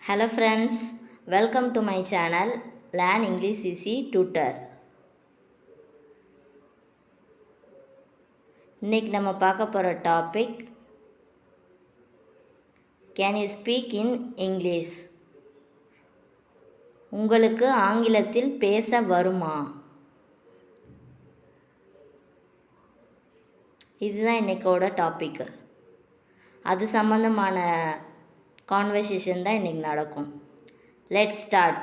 Hello friends, welcome to my channel Learn English Easy Tutor. இன்னைக்கு நம்ம பார்க்க போகிற topic Can you speak in English? உங்களுக்கு ஆங்கிலத்தில் பேச வருமா? இதுதான் இன்னைக்கோட டாபிக். அது சம்பந்தமான கான்வர்சேஷன் தான் இன்றைக்கி நடக்கும். Let's start.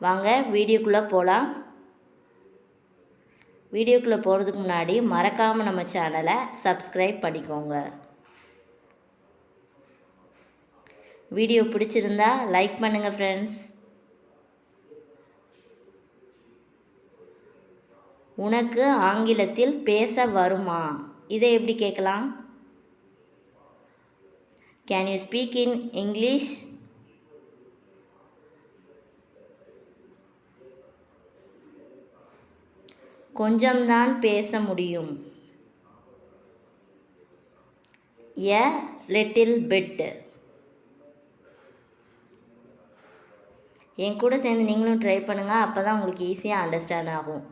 வாங்க வீடியோக்குள்ளே போகலாம். வீடியோக்குள்ளே போகிறதுக்கு முன்னாடி மறக்காமல் நம்ம சேனலை சப்ஸ்கிரைப் பண்ணிக்கோங்க. வீடியோ பிடிச்சிருந்தா லைக் பண்ணுங்கள் ஃப்ரெண்ட்ஸ். உனக்கு ஆங்கிலத்தில் பேச வருமா? இதை எப்படி கேட்கலாம்? Can you speak in English? கொஞ்சம்தான் பேச முடியும். A little bit. என் கூட சேர்ந்து நீங்களும் ட்ரை பண்ணுங்கள், அப்போ தான் உங்களுக்கு ஈஸியாக அண்டர்ஸ்டாண்ட் ஆகும்.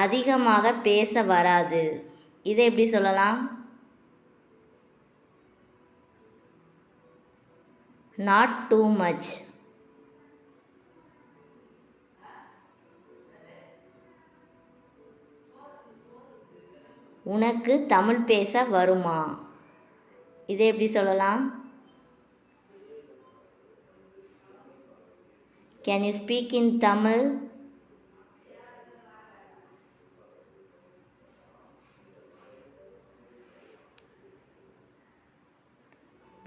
அதிகமாக பேச வராது. இதை எப்படி சொல்லலாம்? Not too much. உனக்கு தமிழ் பேச வருமா? இதை எப்படி சொல்லலாம்? Can you speak in Tamil?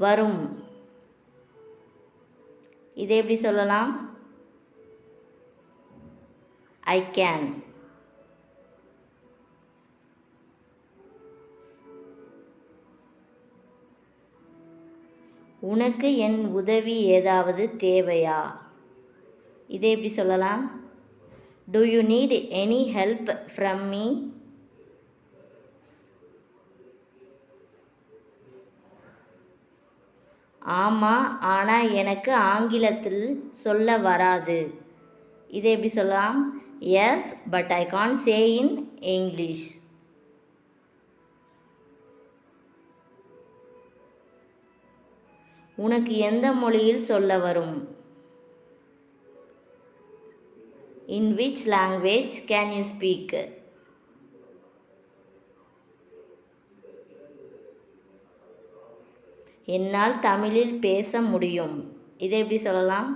வரும். இதை எப்படி சொல்லலாம்? I can. உனக்கு என் உதவி ஏதாவது தேவையா? இதை எப்படி சொல்லலாம்? Do you need any help from me? ஆமாம், ஆனால் எனக்கு ஆங்கிலத்தில் சொல்ல வராது. இதை எப்படி சொல்லலாம்? Yes, but I can't say in English. உனக்கு எந்த மொழியில் சொல்ல வரும்? In which language can you speak? என்னால் தமிழில் பேச முடியும். இதை எப்படி சொல்லலாம்?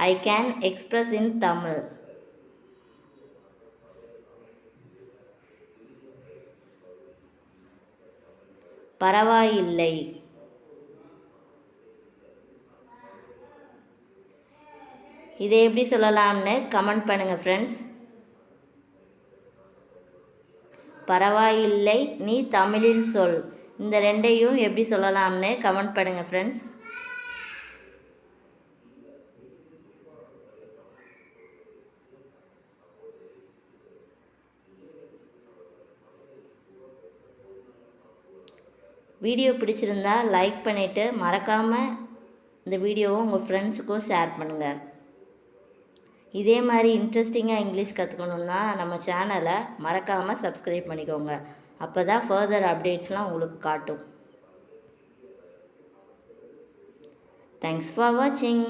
I can express in Tamil. பரவாயில்லை. இதை எப்படி சொல்லலாம்னு கமெண்ட் பண்ணுங்கள் ஃப்ரெண்ட்ஸ். பரவாயில்லை, நீ தமிழில் சொல். இந்த ரெண்டையும் எப்படி சொல்லலாம்னு கமெண்ட் பண்ணுங்கள் ஃப்ரெண்ட்ஸ். வீடியோ பிடிச்சிருந்தா லைக் பண்ணிவிட்டு மறக்காமல் இந்த வீடியோவை உங்கள் ஃப்ரெண்ட்ஸுக்கும் ஷேர் பண்ணுங்கள். இதே மாதிரி இன்ட்ரெஸ்டிங்காக இங்கிலீஷ் கற்றுக்கணுன்னா நம்ம சேனலை மறக்காமல் சப்ஸ்கிரைப் பண்ணிக்கோங்க. அப்போ தான் ஃபர்தர் அப்டேட்ஸ்லாம் உங்களுக்கு காட்டும். தேங்க்ஸ் ஃபார் வாட்சிங்.